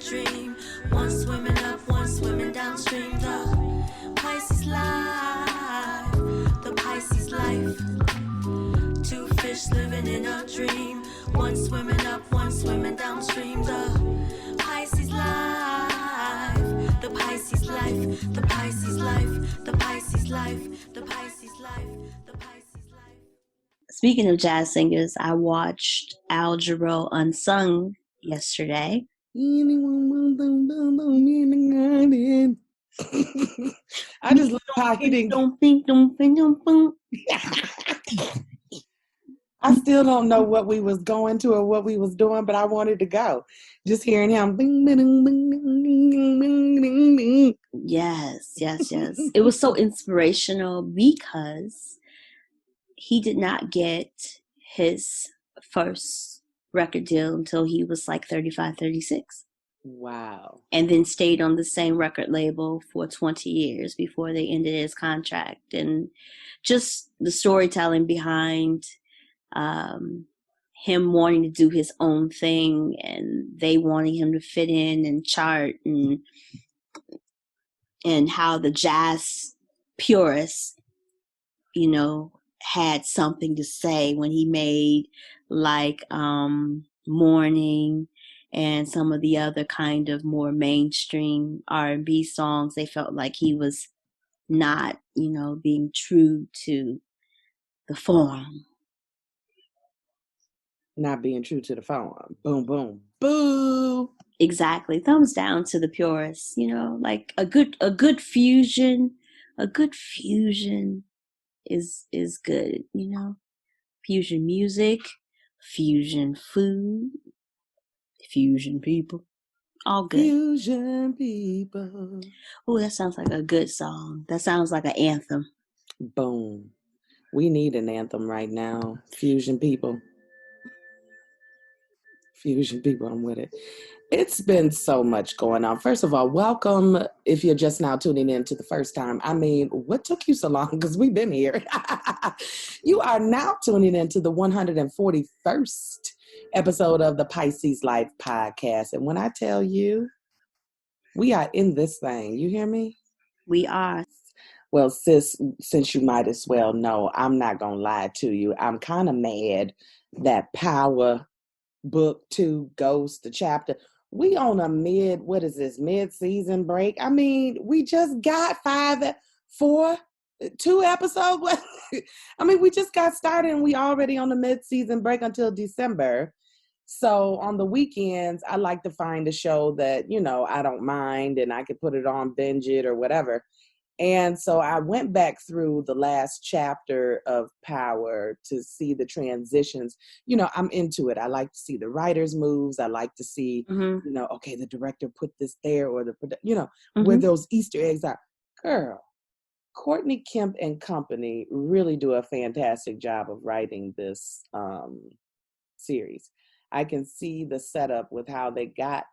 dream. One swimming up, one swimming downstream. The Pisces life, the Pisces life. Two fish living in a dream. One swimming up, one swimming downstream. The Pisces life, the Pisces life, the Pisces life, the Pisces life, the Pisces life, the Pisces life. Speaking of jazz singers, I watched Al Jarreau Unsung yesterday. I just love how he didn't. I still don't know what we was going to or what we was doing, but I wanted to go. Just hearing him. Yes. It was so inspirational because he did not get his first record deal until he was like 35, 36. Wow. And then stayed on the same record label for 20 years before they ended his contract. And just the storytelling behind him wanting to do his own thing and they wanting him to fit in and chart, and how the jazz purists, had something to say when he made like Morning and some of the other kind of more mainstream R&B songs. They felt like he was not, being true to the form. Not being true to the form. Boom, boom, boo. Exactly. Thumbs down to the purists, like a good fusion. A good fusion is good, Fusion music, fusion food, fusion people. All good. Fusion people. Oh, that sounds like a good song. That sounds like an anthem. Boom. We need an anthem right now. Fusion people. Fusion people, I'm with it. It's been so much going on. First of all, welcome if you're just now tuning in to the first time. I mean, what took you so long? Because we've been here. You are now tuning into the 141st episode of the Pisces Life Podcast. And when I tell you, we are in this thing. You hear me? We are. Well, sis, since you might as well know, I'm not going to lie to you. I'm kind of mad that Power Book 2 Ghost, the chapter, we on a mid-season break. I mean, we just got 2 episodes. I mean, we just got started and we already on the mid-season break until December. So on the weekends, I like to find a show that, I don't mind and I could put it on, binge it or whatever. And so I went back through the last chapter of Power to see the transitions. I'm into it. I like to see the writers' moves. I like to see, okay, the director put this there or where those Easter eggs are. Girl, Courtney Kemp and company really do a fantastic job of writing this series. I can see the setup with how they got.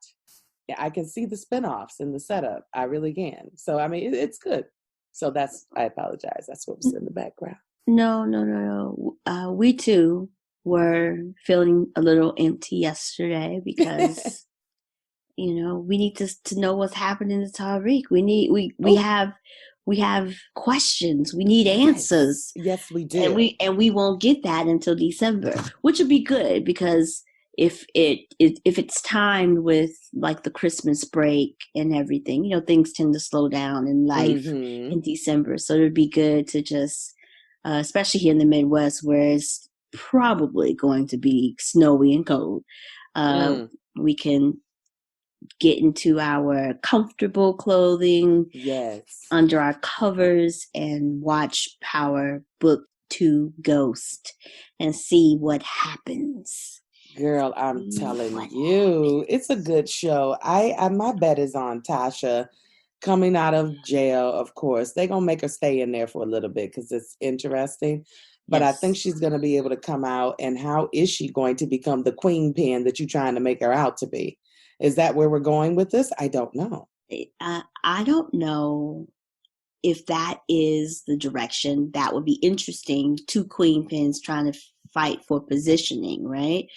I can see the spinoffs in the setup. I really can. So, I mean, it's good. So I apologize. That's what was in the background. No. We too were feeling a little empty yesterday because, we need to know what's happening to Tariq. We have questions. We need answers. Yes, we do. And we won't get that until December, which would be good because if it's timed with like the Christmas break and everything, things tend to slow down in life in December. So it would be good to just, especially here in the Midwest where it's probably going to be snowy and cold, we can get into our comfortable clothing, under our covers, and watch Power Book 2 Ghost and see what happens. Girl, I'm telling you, it's a good show. My bet is on Tasha coming out of jail, of course. They're going to make her stay in there for a little bit because it's interesting. But I think she's going to be able to come out. And how is she going to become the queen pin that you're trying to make her out to be? Is that where we're going with this? I don't know. I don't know if that is the direction. That would be interesting. 2 queen pins trying to fight for positioning, right?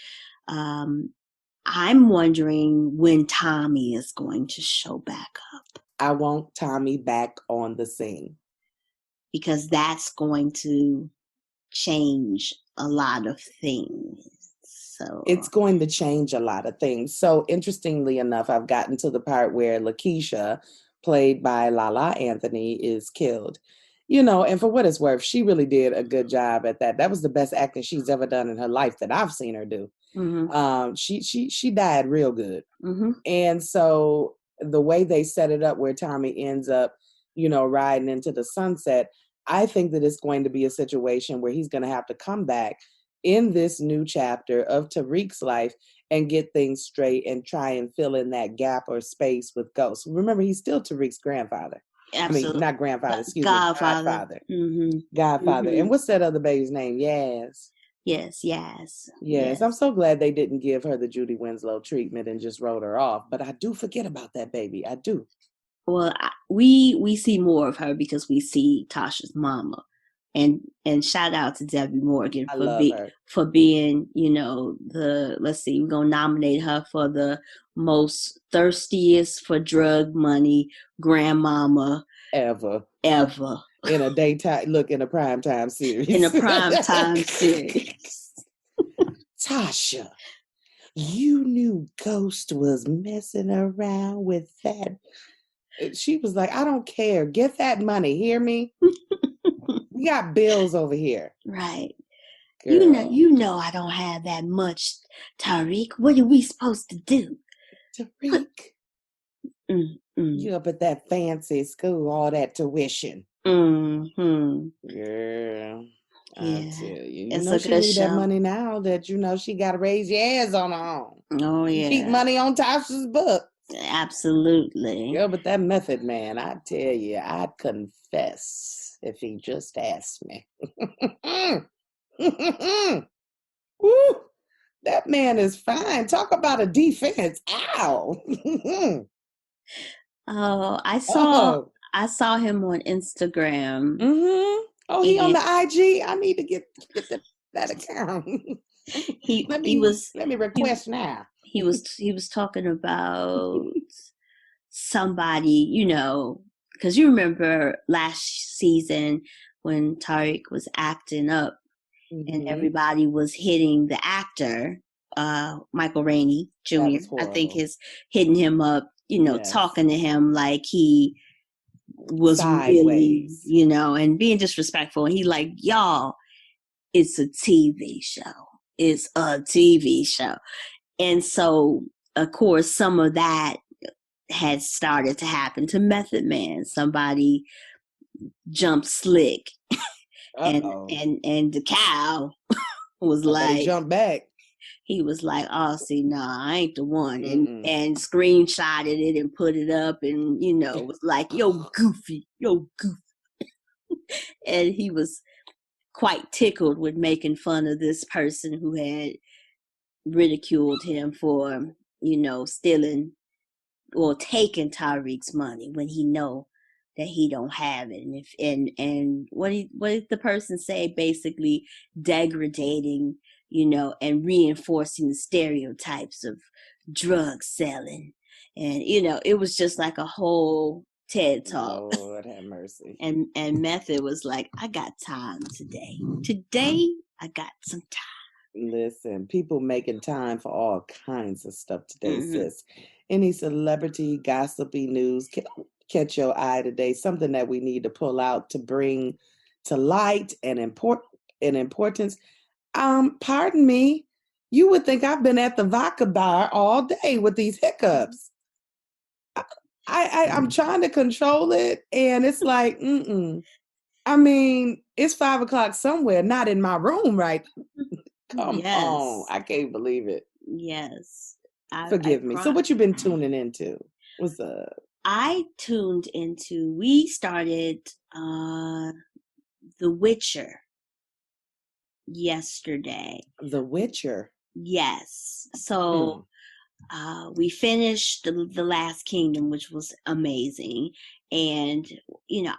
I'm wondering when Tommy is going to show back up. I want Tommy back on the scene. Because that's going to change a lot of things. So it's going to change a lot of things. So interestingly enough, I've gotten to the part where Letitia, played by Lala Anthony, is killed. And for what it's worth, she really did a good job at that. That was the best acting she's ever done in her life that I've seen her do. mm-hmm. She died real good. Mm-hmm. And so the way they set it up where Tommy ends up, riding into the sunset, I think that it's going to be a situation where he's going to have to come back in this new chapter of Tariq's life and get things straight and try and fill in that gap or space with Ghost. Remember, he's still Tariq's grandfather. Absolutely. I mean, not grandfather, excuse Godfather. me, Godfather. Mm-hmm. Godfather. Mm-hmm. And what's that other baby's name? Yaz. Yes. I'm so glad they didn't give her the Judy Winslow treatment and just wrote her off. But I do forget about that baby. I do. Well, we see more of her because we see Tasha's mama. And shout out to Debbie Morgan for being, we're gonna nominate her for the most thirstiest for drug money grandmama ever. In a primetime series. In a primetime series. Tasha, you knew Ghost was messing around with that. She was like, I don't care. Get that money. Hear me? We got bills over here. Right. Girl. You know I don't have that much, Tariq. What are we supposed to do? Tariq. You up at that fancy school, all that tuition. Mm-hmm. Girl. Yeah. I tell you. It's she need that money now that she gotta raise your ass on her own. Oh yeah. Keep money on Tasha's book. Absolutely. Yeah, but that Method Man, I tell you, I'd confess if he just asked me. Woo, that man is fine. Talk about a defense. Ow. Oh, I saw him on Instagram. Mm-hmm. Oh, he on the IG? I need to get that account. Let me request now. He was talking about somebody, because you remember last season when Tariq was acting up and everybody was hitting the actor, Michael Rainey Jr. I think hitting him up, talking to him like he was sideways. Really, and being disrespectful. And he like, y'all, it's a TV show. It's a TV show. And so, of course, some of that had started to happen to Method Man. Somebody jumped slick. and the cow was like, he jumped back. He was like, oh, see, nah, I ain't the one. And screenshotted it and put it up and, was like, yo, goofy. And he was quite tickled with making fun of this person who had ridiculed him for, stealing or taking Tariq's money when he know that he don't have it. And what did the person say? Basically degrading, and reinforcing the stereotypes of drug selling. And, it was just like a whole TED Talk. Lord have mercy. And Method was like, I got time today. Today, I got some time. Listen, people making time for all kinds of stuff today, sis. Any celebrity gossipy news catch your eye today? Something that we need to pull out to bring to light and importance. Pardon me. You would think I've been at the vodka bar all day with these hiccups. I'm trying to control it, and it's like, I mean, it's 5:00 somewhere, not in my room, right? Come on. I can't believe it. Yes. Forgive me. So what you been tuning into? What's up? We started The Witcher yesterday. The Witcher? Yes. So we finished The Last Kingdom, which was amazing. And,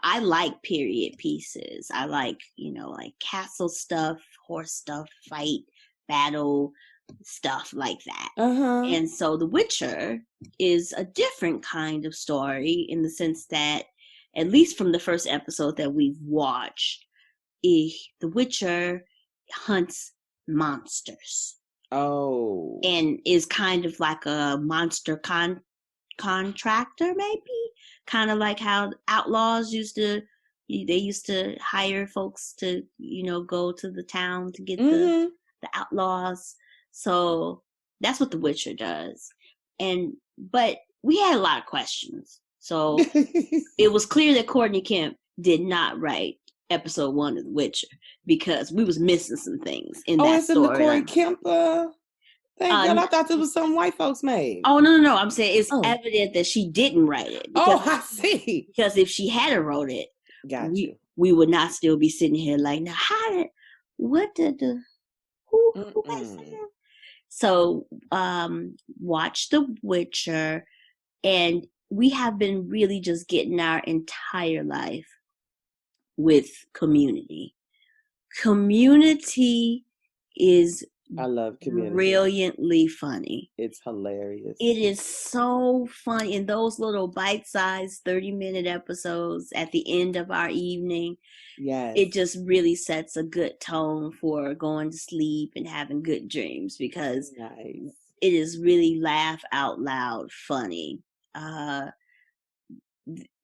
I like period pieces. I like, like castle stuff, horse stuff, fight, battle, stuff like that. Uh-huh. And so The Witcher is a different kind of story in the sense that, at least from the first episode that we've watched, The Witcher hunts monsters. Oh. And is kind of like a monster contractor, maybe? Kind of like how outlaws they used to hire folks to, go to the town to get the outlaws. So that's what The Witcher does. But we had a lot of questions. So it was clear that Courtney Kemp did not write episode 1 of The Witcher because we was missing some things in that it's in the story. Corey Kemp thing. Girl, I thought it was something white folks made. Oh, no. I'm saying it's evident that she didn't write it. I see. Because if she hadn't wrote it, we would not still be sitting here like, now who makes it? So watch The Witcher, and we have been really just getting our entire life with Community. Community is I love Community. Brilliantly funny. It's hilarious. It is so funny in those little bite-sized 30-minute episodes at the end of our evening. Yes. It just really sets a good tone for going to sleep and having good dreams because it is really laugh out loud funny.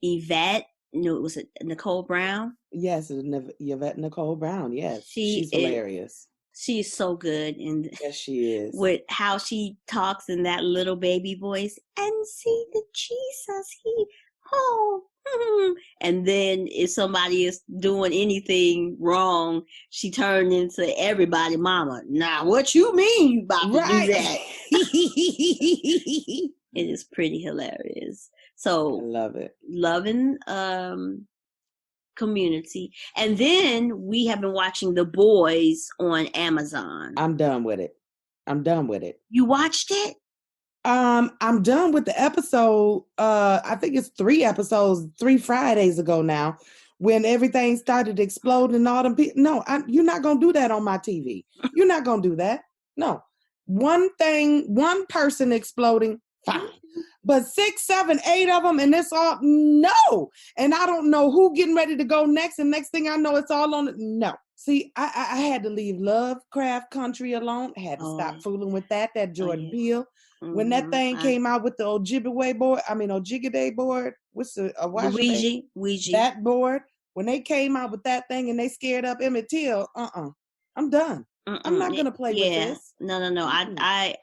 Yvette, was it Nicole Brown? Yes, Yvette Nicole Brown. Yes, she's hilarious. She's so good. And yes, she is. With how she talks in that little baby voice. And see the Jesus, and then if somebody is doing anything wrong, she turned into everybody mama. Now, what you mean you about to do that? It is pretty hilarious. So I love it. Loving Community. And then we have been watching The Boys on Amazon. I'm done with it. You watched it? I'm done with the episode. I think it's 3 episodes, 3 Fridays ago now, when everything started exploding and all them people. No, you're not going to do that on my TV. You're not going to do that. No. One person exploding, fine. But 6, 7, 8 of them, and it's all, no. And I don't know who getting ready to go next. And next thing I know, it's all on, no. See, I had to leave Lovecraft Country alone. I had to stop fooling with that Jordan Peele. Mm-hmm. When that thing came out with the Ojibwe board, what's the Ouija, that board, when they came out with that thing and they scared up Emmett Till, I'm done. I'm not gonna play with this. No. I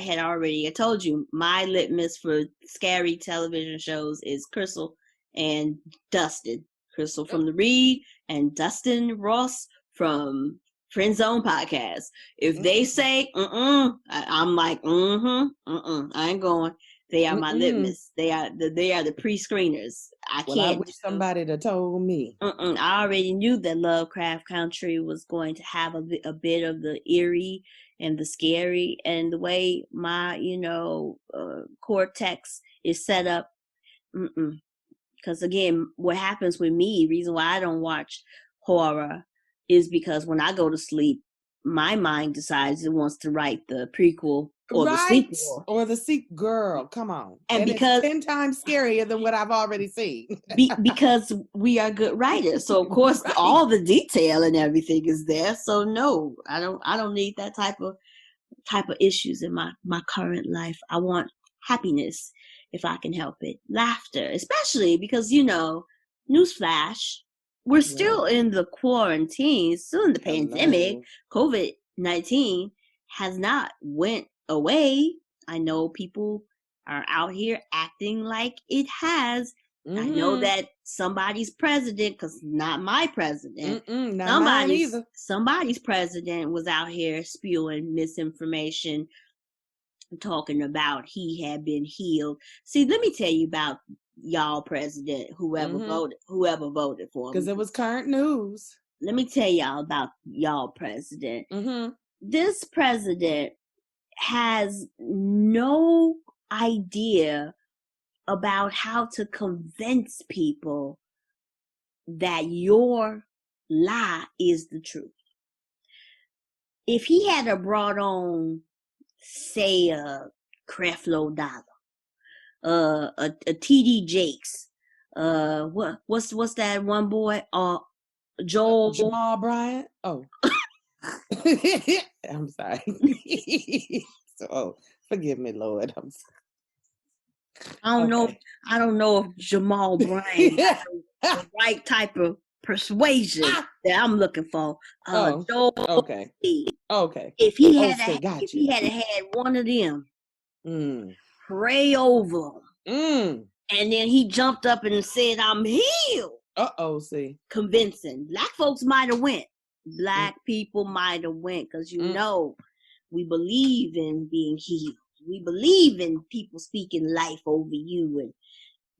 had already. I told you my litmus for scary television shows is Crystal and Dustin. Crystal from The Read and Dustin Ross from Friend Zone Podcast. If they say I'm like I ain't going. They are my litmus. They are the pre-screeners. I wish somebody had told me. I already knew that Lovecraft Country was going to have a bit of the eerie and the scary, and the way my cortex is set up. Because again, what happens with me, reason why I don't watch horror, is because when I go to sleep, my mind decides it wants to write the prequel or the sequel. Or the sequel. Girl, come on. And because it's 10 times scarier than what I've already seen. Because we are good writers. So of course all the detail and everything is there. So no, I don't need that type of issues in my current life. I want happiness if I can help it. Laughter, especially because newsflash, we're still in the quarantine, still in the pandemic. COVID-19 has not went away. I know people are out here acting like it has. I know that somebody's president, because not my president, not mine either. Somebody's president was out here spewing misinformation, talking about he had been healed. See, let me tell you about y'all president, whoever voted for him. Because it was current news. Let me tell y'all about y'all president. This president has no idea about how to convince people that your lie is the truth. If he had brought on say Creflo Dollar, a TD Jakes, what's that one boy? Joel Jamal Bryant. Oh, I'm sorry. So forgive me, Lord. I'm sorry. I don't know if Jamal Bryant got the right type of persuasion that I'm looking for. Joel, okay. If he had had one of them, pray over him, and then he jumped up and said, "I'm healed." See, convincing. Black folks might have went. Black people might have went because we believe in being healed. We believe in people speaking life over you and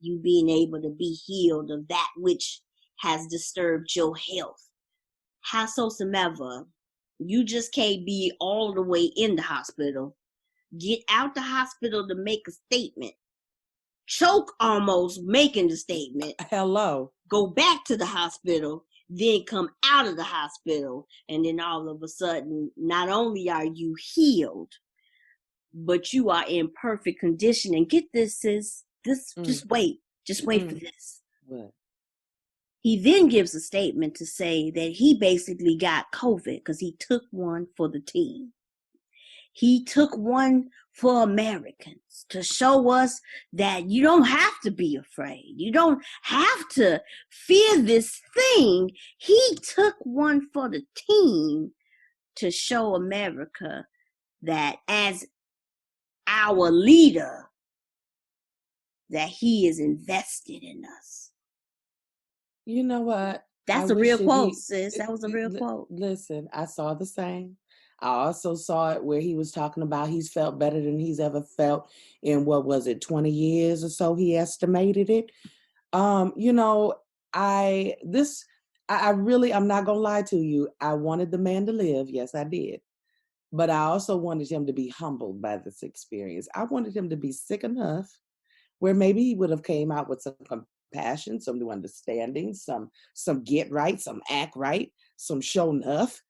you being able to be healed of that which has disturbed your health. Howsoever, you just can't be all the way in the hospital. Get out the hospital to make a statement. Choke almost making the statement. Hello. Go back to the hospital, then come out of the hospital, and then all of a sudden, not only are you healed, but you are in perfect condition. And get this, sis. Just wait for this. What? He then gives a statement to say that he basically got COVID because he took one for the team. He took one for Americans to show us that you don't have to be afraid. You don't have to fear this thing. He took one for the team to show America that as our leader, that he is invested in us. You know what? That's a real quote, sis. That was a real quote. Listen, I saw the same. I also saw it where he was talking about he's felt better than he's ever felt in, 20 years or so, he estimated it. I'm not gonna lie to you. I wanted the man to live. Yes, I did. But I also wanted him to be humbled by this experience. I wanted him to be sick enough where maybe he would have came out with some compassion, some new understanding, some get right, some act right, some show enough.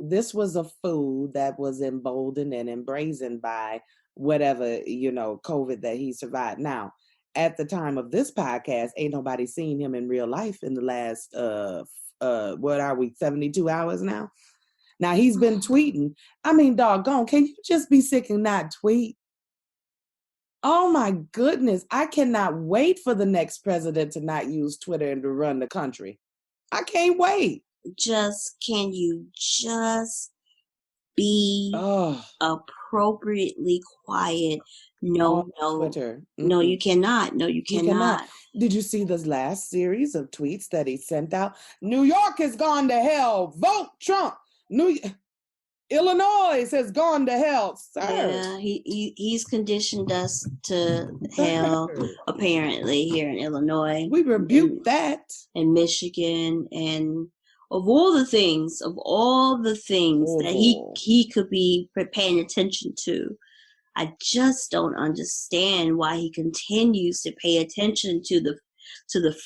This was a fool that was emboldened and embrazened by whatever, COVID that he survived. Now, at the time of this podcast, ain't nobody seen him in real life in the last, 72 hours now? Now, he's been tweeting. I mean, doggone, can you just be sick and not tweet? Oh my goodness. I cannot wait for the next president to not use Twitter and to run the country. I can't wait. Can you just be appropriately quiet? No. Twitter. No, you cannot. No, you cannot. Did you see this last series of tweets that he sent out? New York has gone to hell. Vote Trump. Illinois has gone to hell. Sir. Yeah, he's conditioned us to hell, apparently, here in Illinois. We rebuke that. In Michigan, and of all the things that he could be paying attention to, I just don't understand why he continues to pay attention to the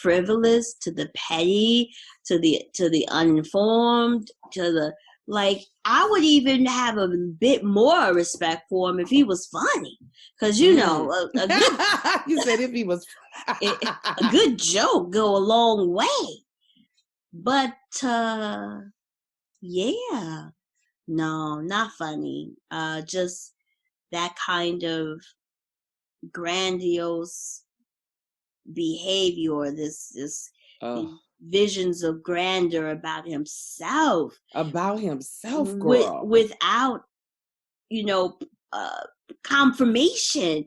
frivolous, to the petty, to the uninformed, to the I would even have a bit more respect for him if he was funny, because a good you said if he was a good joke go a long way. But no, not funny. Just that kind of grandiose behavior, this visions of grandeur about himself, girl, without confirmation.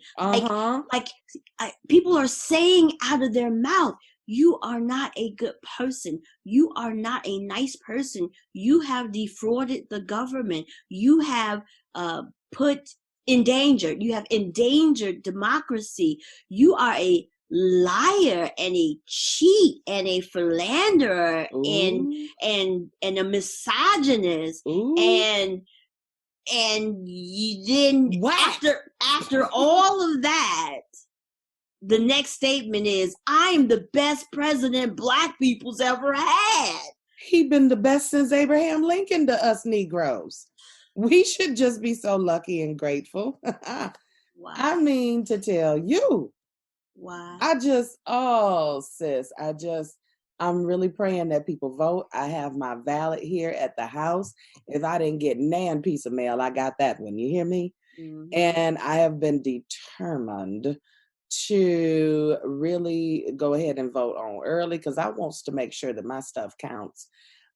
People are saying out of their mouth, you are not a good person. You are not a nice person. You have defrauded the government. You have you have endangered democracy. You are a liar and a cheat and a philanderer. Ooh. and a misogynist. Ooh. and then after all of that, the next statement is, I'm the best president Black people's ever had. He been the best since Abraham Lincoln to us Negroes. We should just be so lucky and grateful. Why? I mean, to tell you, Why? sis, I'm really praying that people vote. I have my ballot here at the house. If I didn't get nan piece of mail, I got that one. You hear me? Mm-hmm. And I have been determined to really go ahead and vote on early because I want to make sure that my stuff counts.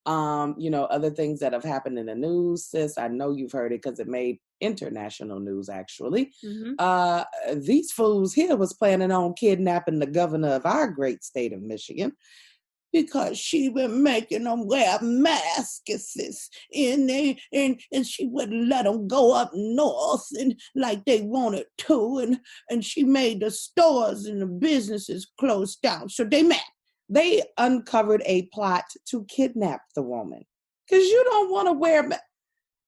Other things that have happened in the news, sis, I know you've heard it because it made international news actually. Mm-hmm. These fools here was planning on kidnapping the governor of our great state of Michigan because she been making them wear masks, sis, and she wouldn't let them go up north and like they wanted to, and she made the stores and the businesses close down. So they uncovered a plot to kidnap the woman because you don't want to wear.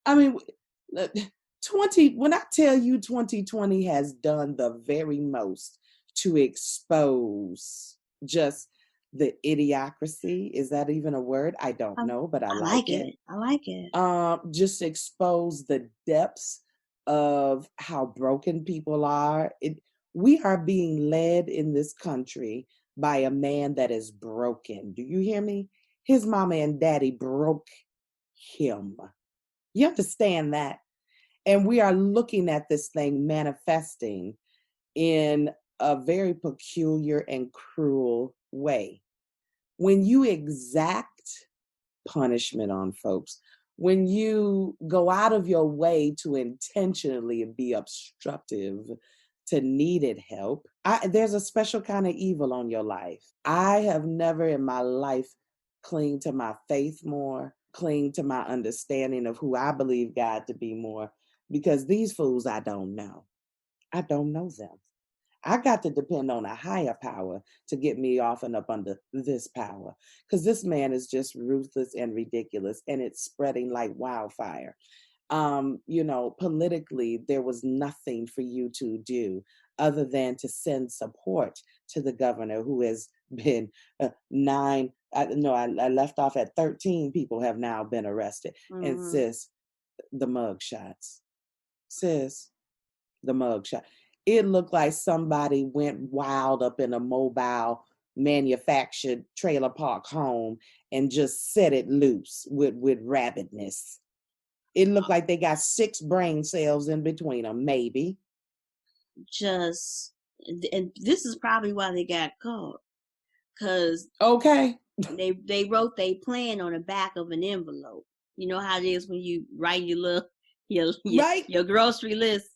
I mean, 20. When I tell you 2020 has done the very most to expose just the idiocracy. Is that even a word? I don't know, but I like it. I like it. Just expose the depths of how broken people are. We are being led in this country by a man that is broken. Do you hear me? His mama and daddy broke him. You understand that? And we are looking at this thing manifesting in a very peculiar and cruel way. When you exact punishment on folks, when you go out of your way to intentionally be obstructive to needed help, there's a special kind of evil on your life. I have never in my life clinged to my faith more, clinged to my understanding of who I believe God to be more, because these fools I don't know. I don't know them. I got to depend on a higher power to get me off and up under this power. Because this man is just ruthless and ridiculous, and it's spreading like wildfire. Politically, there was nothing for you to do other than to send support to the governor who has been I left off at 13 people have now been arrested. Mm-hmm. And sis, the mug shots. It looked like somebody went wild up in a mobile manufactured trailer park home and just set it loose with rabidness. It looked like they got 6 brain cells in between them, maybe. And this is probably why they got caught. Because they wrote their plan on the back of an envelope. You know how it is when you write your grocery list.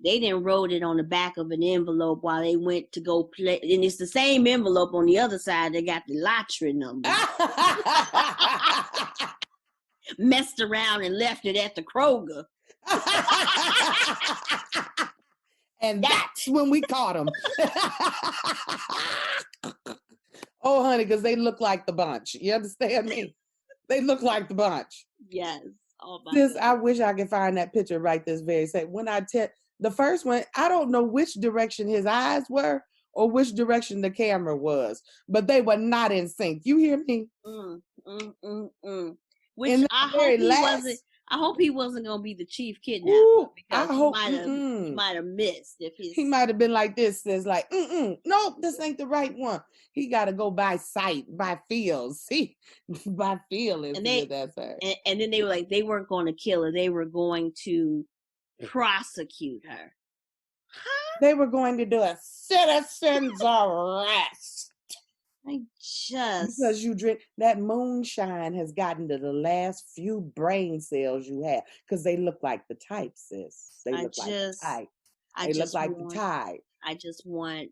They didn't wrote it on the back of an envelope while they went to go play, and it's the same envelope on the other side. They got the lottery number. Messed around and left it at the Kroger. And that's when we caught them. Oh, honey, because they look like the bunch. You understand me? They look like the bunch. Yes. Oh my goodness. I wish I could find that picture right this very second. When I tell the first one, I don't know which direction his eyes were or which direction the camera was, but they were not in sync. You hear me? Which I hope he wasn't gonna be the chief kidnapper, because he might have missed if he might have been like this. There's like, nope, this ain't the right one. He got to go by sight, by feel. See, by feel. And then they were like, they weren't going to kill her. They were going to prosecute her. Huh? They were going to do a citizen's arrest. Because you drink that moonshine has gotten to the last few brain cells you have, because they look like the type, sis. They look like the type. The type. I just want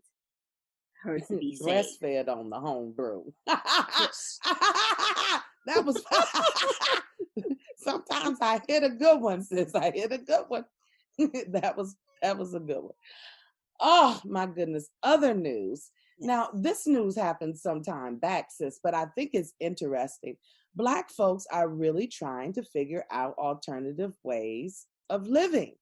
her to be breastfed on the home brew. That was sometimes I hit a good one, sis. I hit a good one. That was a good one. Oh my goodness. Other news. Now, this news happened some time back, sis, but I think it's interesting. Black folks are really trying to figure out alternative ways of living.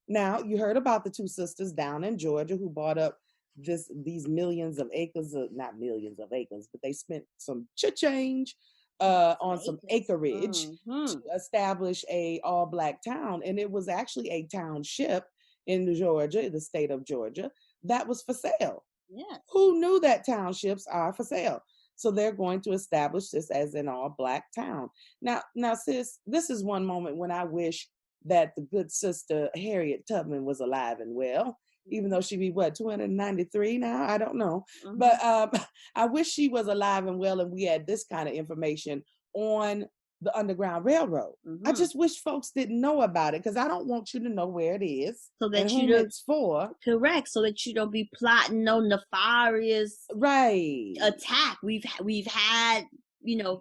Now, you heard about the 2 sisters down in Georgia who bought up these millions of acres, not millions of acres, but they spent some change on some acreage to establish a all black town. And it was actually a township in Georgia, the state of Georgia, that was for sale. Yes. Who knew that townships are for sale? So they're going to establish this as an all black town. Now, sis, this is one moment when I wish that the good sister Harriet Tubman was alive and well, even though she be 293 now? I don't know. Mm-hmm. But I wish she was alive and well and we had this kind of information on the Underground Railroad. Mm-hmm. I just wish folks didn't know about it because I don't want you to know where it is so that and whom it's for. Correct, so that you don't be plotting no nefarious attack. We've had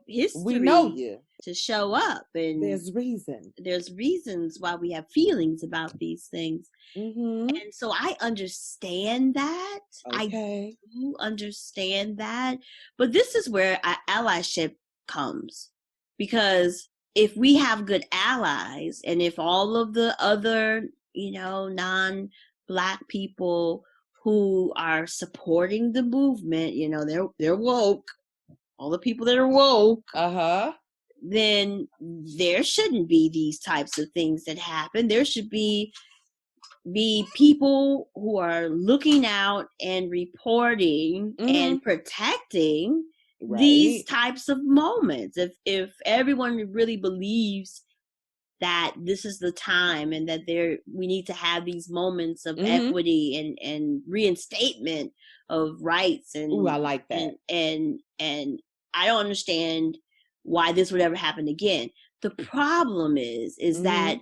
history. We know you to show up, and there's reasons why we have feelings about these things. Mm-hmm. And so I understand that. Okay. I do understand that, but this is where our allyship comes. Because if we have good allies and if all of the other, non-Black people who are supporting the movement, they're woke, all the people that are woke, then there shouldn't be these types of things that happen. There should be people who are looking out and reporting and protecting these types of moments. If everyone really believes that this is the time and that we need to have these moments of equity and reinstatement of rights, and ooh, I like that. And I don't understand why this would ever happen again. The problem is that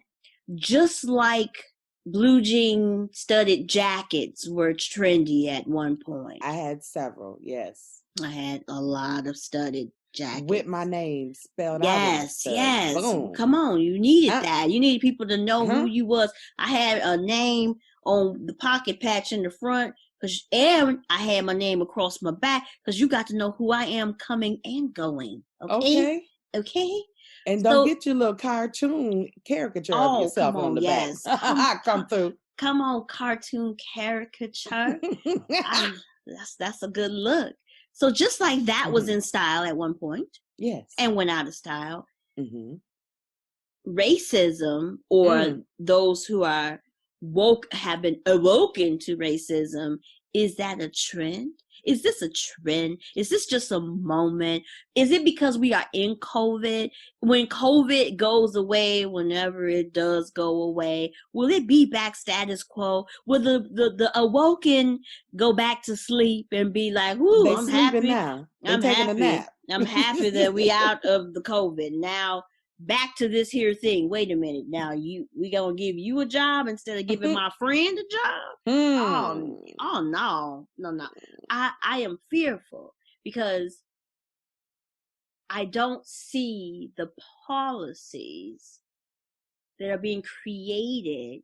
just like blue jean studded jackets were trendy at one point. I had several, yes. I had a lot of studded jackets. With my name spelled out. Yes. Boom. Come on. You needed that. You needed people to know who you was. I had a name on the pocket patch in the front, and I had my name across my back because you got to know who I am coming and going. Okay? And don't get your little cartoon caricature of yourself on the back. Come through. Come on, cartoon caricature. That's a good look. So just like that was in style at one point, yes, and went out of style, racism, or those who are woke have been awoken to racism. Is that a trend? Is this a trend? Is this just a moment? Is it because we are in COVID? When COVID goes away, whenever it does go away, will it be back status quo? Will the awoken go back to sleep and be like, "Ooh, I'm happy now. I'm taking a nap. I'm happy that we out of the COVID now." Back to this here thing. Wait a minute. Now we gonna give you a job instead of giving my friend a job? Oh no. I am fearful because I don't see the policies that are being created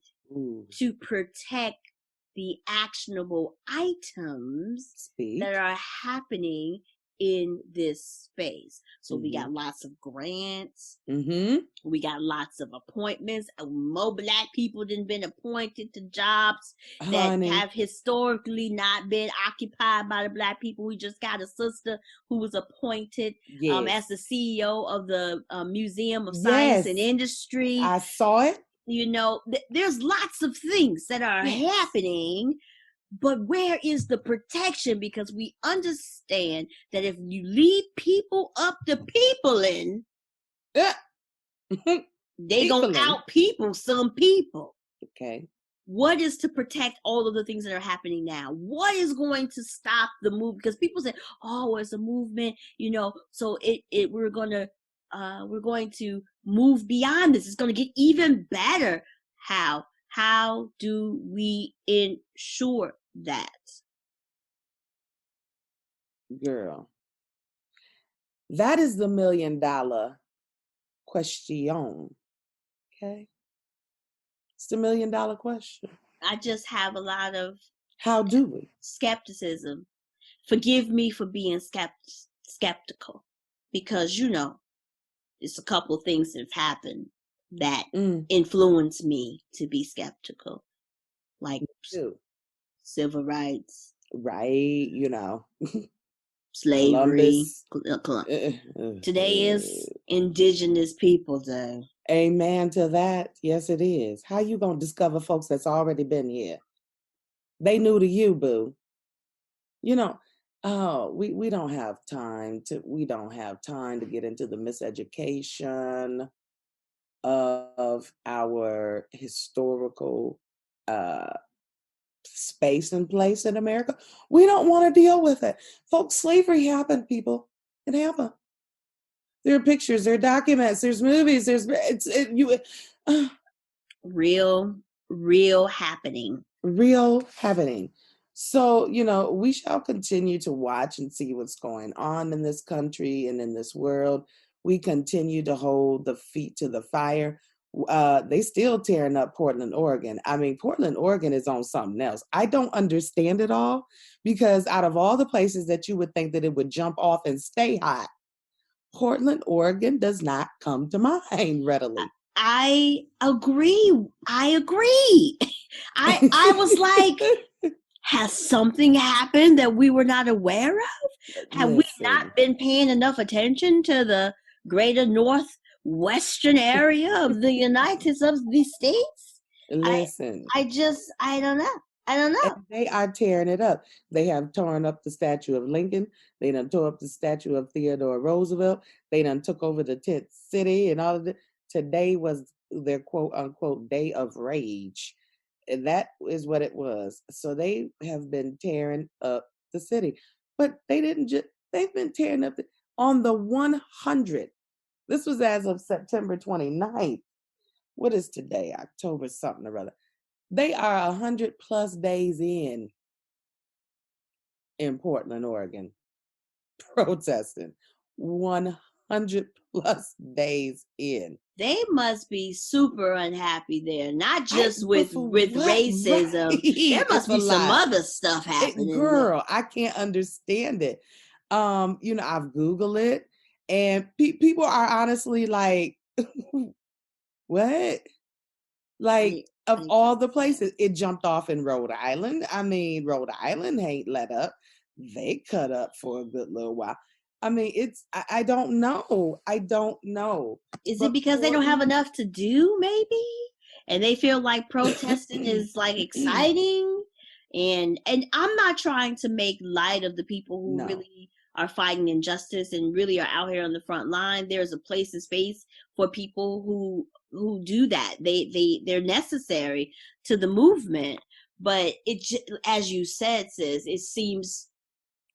to protect the actionable items that are happening in this space. So we got lots of grants. We got lots of appointments. More Black people than been appointed to jobs that have historically not been occupied by the Black people. We just got a sister who was appointed as the CEO of the Museum of Science and Industry. I saw it. There's lots of things that are happening. But where is the protection? Because we understand that if you leave people up to peopling, they gonna out people some people. Okay. What is to protect all of the things that are happening now? What is going to stop the move? Because people say, "Oh, it's a movement," So we're going to move beyond this. It's going to get even better. How? How do we ensure that? Girl, that is the $1 million question. Okay? It's the $1 million question. I just have a lot of how do we? Skepticism. Forgive me for being skeptical because, it's a couple of things that have happened that influenced me to be skeptical, like civil rights. Right, slavery. Columbus. Today is Indigenous People Day. Amen to that. Yes, it is. How you gonna discover folks that's already been here? They new to you, boo. You know, we don't have time to get into the miseducation of our historical space and place in America. We don't want to deal with it. Folks, slavery happened, people. It happened. There are pictures, there are documents, there's movies, real happening. Real happening. So, we shall continue to watch and see what's going on in this country and in this world. We continue to hold the feet to the fire. They still tearing up Portland, Oregon. I mean, Portland, Oregon is on something else. I don't understand it all, because out of all the places that you would think that it would jump off and stay hot, Portland, Oregon does not come to mind readily. I agree. I was like, has something happened that we were not aware of? Have we not been paying enough attention to the greater northwestern area of the United States? Listen. I don't know. And they are tearing it up. They have torn up the statue of Lincoln. They done tore up the statue of Theodore Roosevelt. They done took over the tent city and all of it. Today was their quote unquote day of rage. And that is what it was. So they have been tearing up the city. But they didn't just, they've been tearing up on the 100. This was as of September 29th. What is today? October something or other. They are 100 plus days in Portland, Oregon, protesting. 100 plus days in. They must be super unhappy there, not just with racism. Right. There must be some other stuff happening. Girl, I can't understand it. I've Googled it, and people are honestly like, what? Like, of all the places, it jumped off in Rhode Island. I mean, Rhode Island ain't let up. They cut up for a good little while. I mean, I don't know. Is it because they don't have enough to do, maybe? And they feel like protesting is like exciting? And I'm not trying to make light of the people who really are fighting injustice and really are out here on the front line. There's a place and space for people who do that. They're necessary to the movement. But as you said, sis, it seems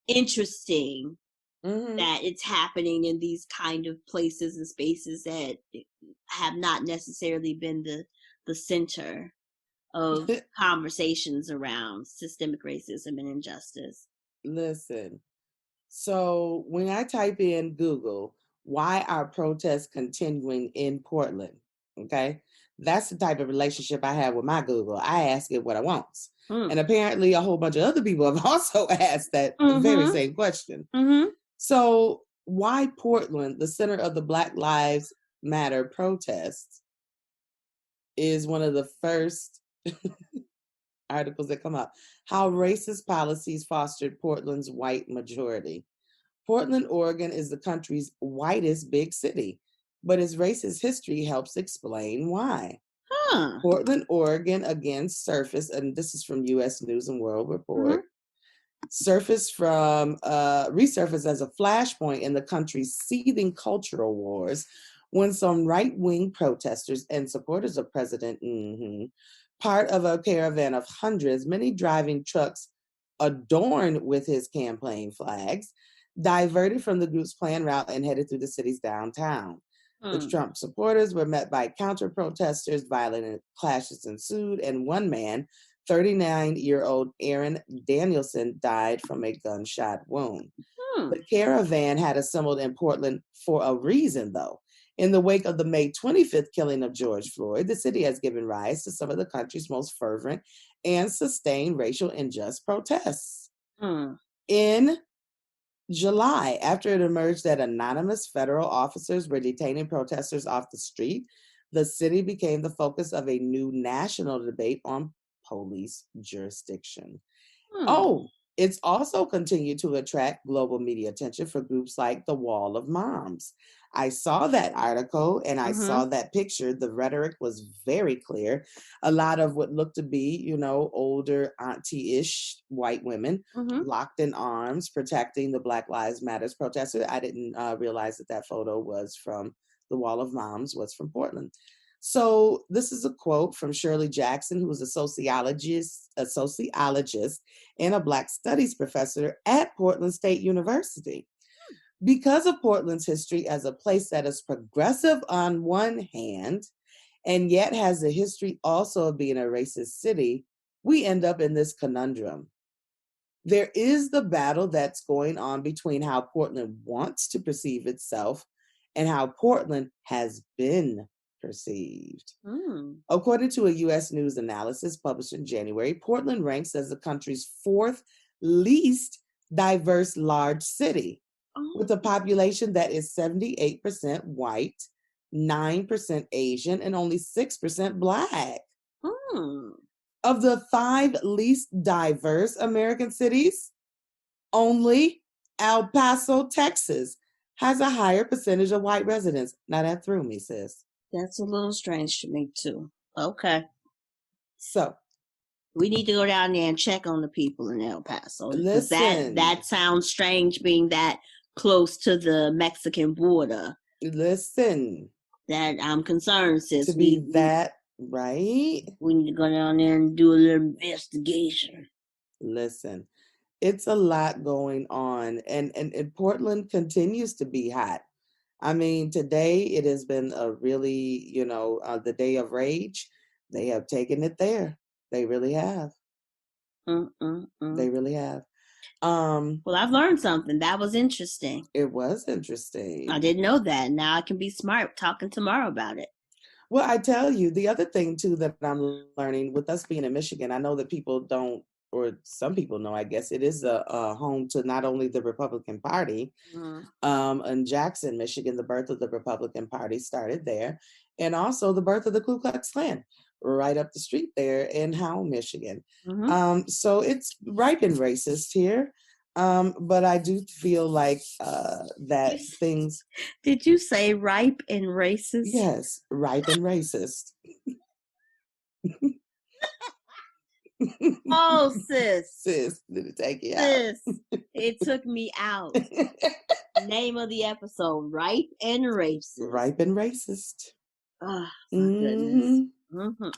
interesting that it's happening in these kind of places and spaces that have not necessarily been the center of conversations around systemic racism and injustice. Listen, so when I type in Google, why are protests continuing in Portland? Okay, that's the type of relationship I have with my Google. I ask it what I want. And apparently a whole bunch of other people have also asked that very same question. So why Portland, the center of the Black Lives Matter protests, is one of the first articles that come up. How racist policies fostered Portland's white majority. Portland, Oregon is the country's whitest big city, but its racist history helps explain why. Portland, Oregon, again, surfaced, and this is from U.S. News and World Report, resurfaced as a flashpoint in the country's seething cultural wars when some right-wing protesters and supporters of President, part of a caravan of hundreds, many driving trucks adorned with his campaign flags, diverted from the group's planned route and headed through the city's downtown. The Trump supporters were met by counter-protesters, violent clashes ensued, and one man, 39-year-old Aaron Danielson, died from a gunshot wound. The caravan had assembled in Portland for a reason, though. In the wake of the May 25th killing of George Floyd, the city has given rise to some of the country's most fervent and sustained racial injustice protests. In July, after it emerged that anonymous federal officers were detaining protesters off the street, the city became the focus of a new national debate on police jurisdiction. It's also continued to attract global media attention for groups like the Wall of Moms. I saw that article and I saw that picture. The rhetoric was very clear. A lot of what looked to be, older auntie-ish white women locked in arms, protecting the Black Lives Matters protesters. I didn't realize that photo was from the Wall of Moms, was from Portland. So this is a quote from Shirley Jackson, who was a sociologist and a Black Studies professor at Portland State University. Because of Portland's history as a place that is progressive on one hand, and yet has a history also of being a racist city, we end up in this conundrum. There is the battle that's going on between how Portland wants to perceive itself and how Portland has been perceived. According to a U.S. News analysis published in January, Portland ranks as the country's 4th least diverse large city, with a population that is 78% white, 9% Asian, and only 6% Black. Of the 5 least diverse American cities, only El Paso, Texas, has a higher percentage of white residents. Now that threw me, sis. That's a little strange to me, too. Okay. So we need to go down there and check on the people in El Paso. Listen. That sounds strange, being that close to the Mexican border. Listen. That I'm concerned, sis. To be that right? We need to go down there and do a little investigation. Listen, it's a lot going on, and Portland continues to be hot. I mean, today it has been a really, the day of rage. They have taken it there. They really have. They really have. Well, I've learned something. That was interesting. It was interesting. I didn't know that. Now I can be smart talking tomorrow about it. Well, I tell you, the other thing, too, that I'm learning with us being in Michigan, I know that people don't, or some people know, I guess, it is a home to not only the Republican Party. In Jackson, Michigan, the birth of the Republican Party started there, and also the birth of the Ku Klux Klan right up the street there in Howell, Michigan. So it's ripe and racist here. But I do feel like that things... Did you say ripe and racist? Yes, ripe and racist. Oh, sis. Sis, did it take you sis, out? It took me out. Name of the episode, Ripe and Racist. Ripe and Racist. Oh, my goodness.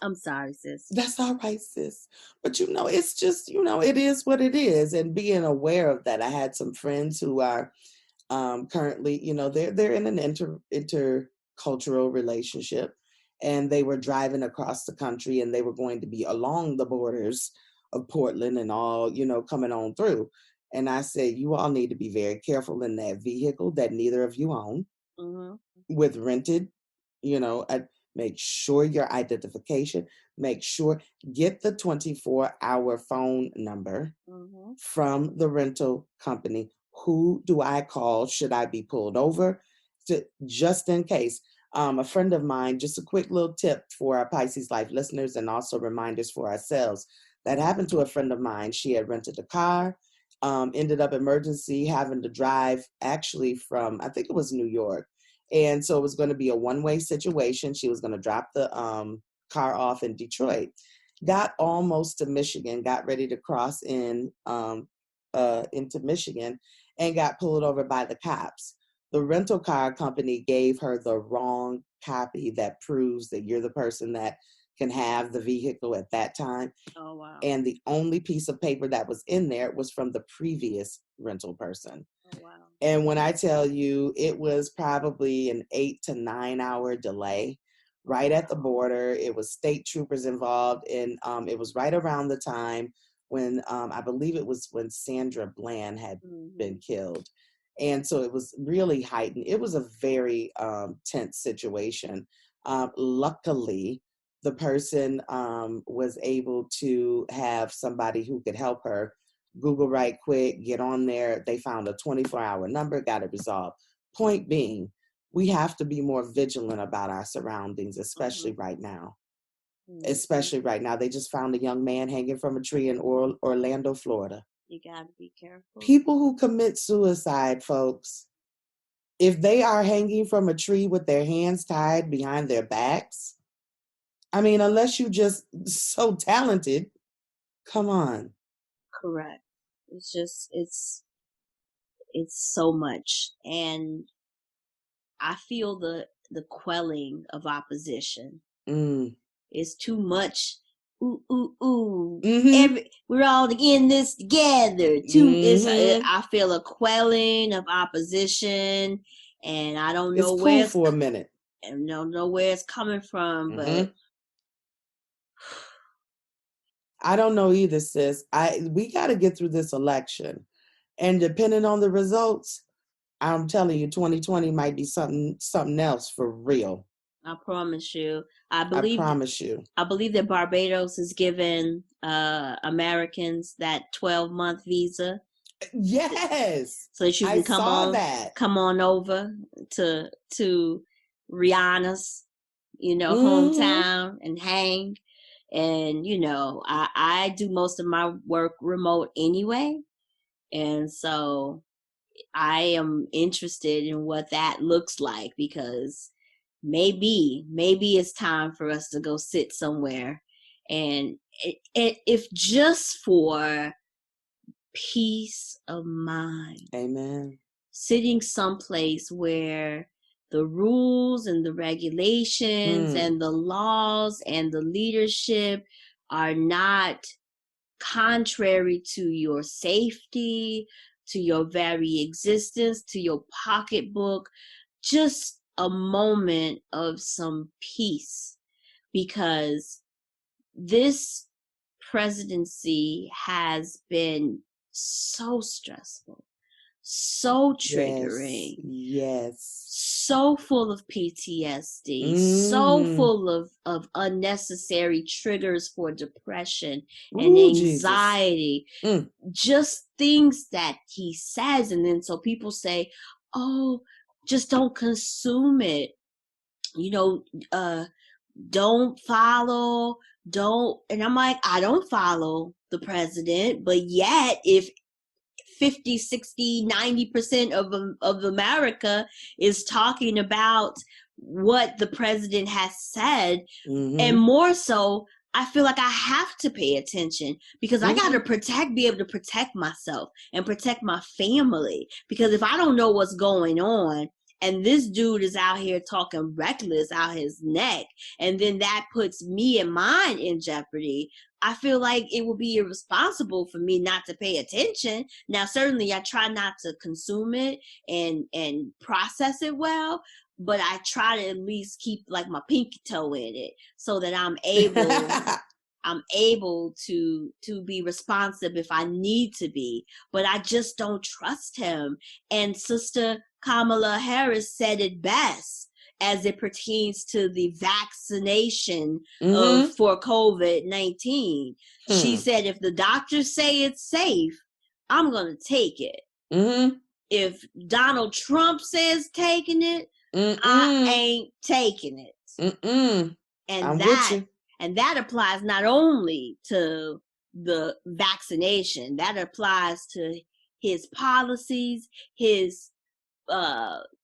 I'm sorry, sis. That's all right, sis. But it's just, it is what it is. And being aware of that, I had some friends who are currently, they're in an intercultural relationship, and they were driving across the country, and they were going to be along the borders of Portland and all, coming on through. And I said, you all need to be very careful in that vehicle that neither of you own with rented, make sure your identification, get the 24-hour phone number from the rental company. Who do I call? Should I be pulled over? Just in case. A friend of mine, just a quick little tip for our Pisces Life listeners, and also reminders for ourselves. That happened to a friend of mine. She had rented a car, ended up emergency having to drive actually from, I think it was New York. And so it was going to be a one-way situation. She was going to drop the car off in Detroit. Got almost to Michigan, got ready to cross into Michigan, and got pulled over by the cops. The rental car company gave her the wrong copy that proves that you're the person that can have the vehicle at that time. Oh, wow. And the only piece of paper that was in there was from the previous rental person. Oh, wow. And when I tell you, it was probably an 8 to 9 hour delay right at the border. It was state troopers involved. And it was right around the time when I believe it was when Sandra Bland had been killed. And so it was really heightened. It was a very tense situation. Luckily, the person was able to have somebody who could help her Google right quick, get on there. They found a 24-hour number, got it resolved. Point being, we have to be more vigilant about our surroundings, especially right now. Especially right now. They just found a young man hanging from a tree in Orlando, Florida. You gotta be careful. People who commit suicide, folks, if they are hanging from a tree with their hands tied behind their backs, I mean, unless you just so talented, come on. Correct. It's just, it's so much. And I feel the quelling of opposition. It's too much. Ooh, ooh, ooh. We're all in this together. I feel a quelling of opposition, and I don't know it's where cool it's for a minute. I don't know where it's coming from, but I don't know either, sis. We got to get through this election, and depending on the results, I'm telling you, 2020 might be something else for real. I promise you. I promise you. I believe that Barbados is giving Americans that 12-month visa. Yes. So that you can come on over to Rihanna's, hometown and hang. And, I do most of my work remote anyway. And so I am interested in what that looks like, because maybe it's time for us to go sit somewhere, and if just for peace of mind. Amen. Sitting someplace where the rules and the regulations and the laws and the leadership are not contrary to your safety, to your very existence, to your pocketbook. Just a moment of some peace, because this presidency has been so stressful, so triggering, yes, so full of PTSD, so full of unnecessary triggers for depression and anxiety, just things that he says. And then so people say, oh, just don't consume it. Don't follow, and I'm like, I don't follow the president, but yet if 50, 60, 90% of America is talking about what the president has said, and more so, I feel like I have to pay attention, because I got to be able to protect myself and protect my family. Because if I don't know what's going on, and this dude is out here talking reckless out his neck, and then that puts me and mine in jeopardy, I feel like it would be irresponsible for me not to pay attention. Now, certainly I try not to consume it and process it well, but I try to at least keep like my pinky toe in it, so that I'm able to be responsive if I need to be. But I just don't trust him. And Sister Kamala Harris said it best as it pertains to the vaccination for COVID-19. She said, if the doctors say it's safe, I'm going to take it. If Donald Trump says taking it, I ain't taking it. And that applies not only to the vaccination, that applies to his policies, his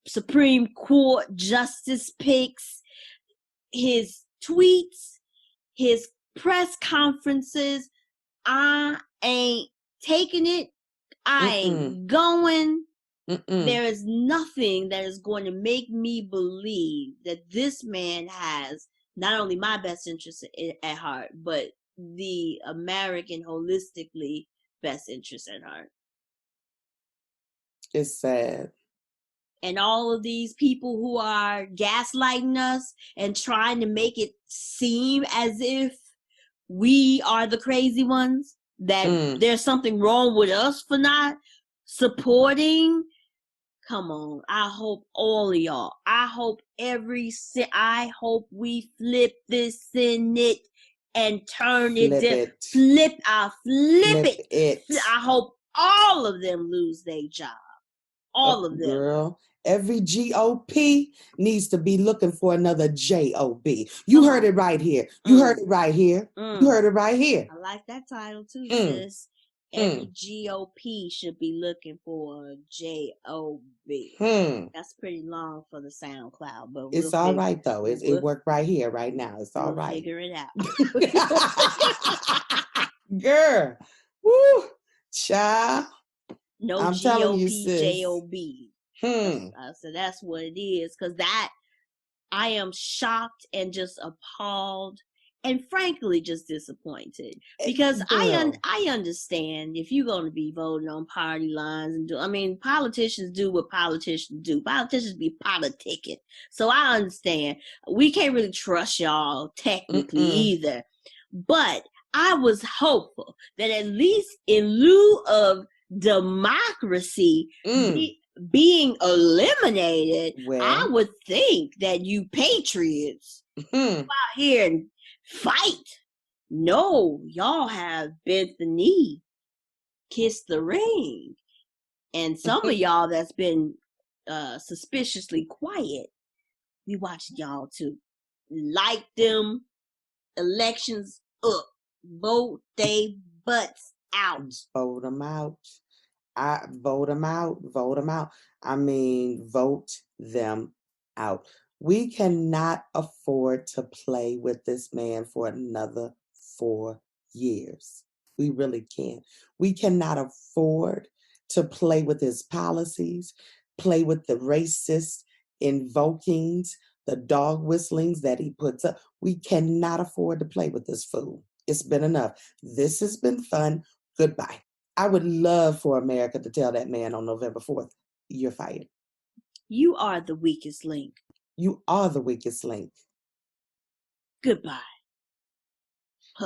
Supreme Court justice picks, his tweets, his press conferences. I ain't taking it. I ain't going. There is nothing that is going to make me believe that this man has not only my best interest at heart, but the American holistically best interest at heart. It's sad. And all of these people who are gaslighting us and trying to make it seem as if we are the crazy ones, that there's something wrong with us for not supporting. Come on. I hope all of y'all, I hope we flip this Senate and turn it. Flip it. I hope all of them lose their job. All of them. Girl, every GOP needs to be looking for another JOB. You heard it right here. You heard it right here. You heard it right here. I like that title too, sis. Every GOP should be looking for a JOB. That's pretty long for the SoundCloud, but it's all right though. It worked right here, right now. It's all right. Figure it out. Girl, woo, child. No I'm GOP, telling you, sis. JOB. So that's what it is, because that I am shocked and just appalled. And frankly, just disappointed, because I understand if you're going to be voting on party lines and politicians do what politicians do. Politicians be politicking. So I understand we can't really trust y'all technically either. But I was hopeful that at least in lieu of democracy being eliminated, I would think that you patriots go out here and fight. No, y'all have bent the knee, kissed the ring, and some of y'all that's been suspiciously quiet, we watching y'all to light them elections up, vote they butts out. Vote them out. Vote them out. Vote them out. Vote them out. We cannot afford to play with this man for another 4 years. We really can't. We cannot afford to play with his policies, play with the racist invokings, the dog whistlings that he puts up. We cannot afford to play with this fool. It's been enough. This has been fun. Goodbye. I would love for America to tell that man on November 4th, you're fired. You are the weakest link. You are the weakest link. Goodbye.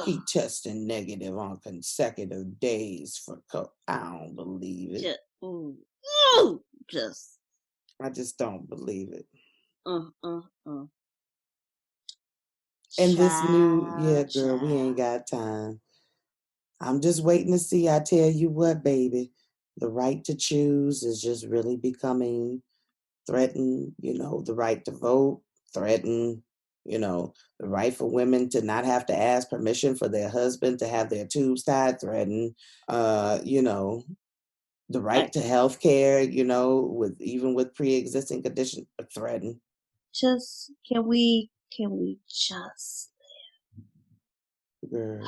He tested negative on consecutive days for I don't believe it. I just don't believe it. And this new, girl, we ain't got time. I'm just waiting to see. I tell you what, baby, the right to choose is just really becoming threatened. The right to vote, threatened. The right for women to not have to ask permission for their husband to have their tubes tied, threatened. The right to health care, with pre-existing conditions, threatened. Can we just live? Girl.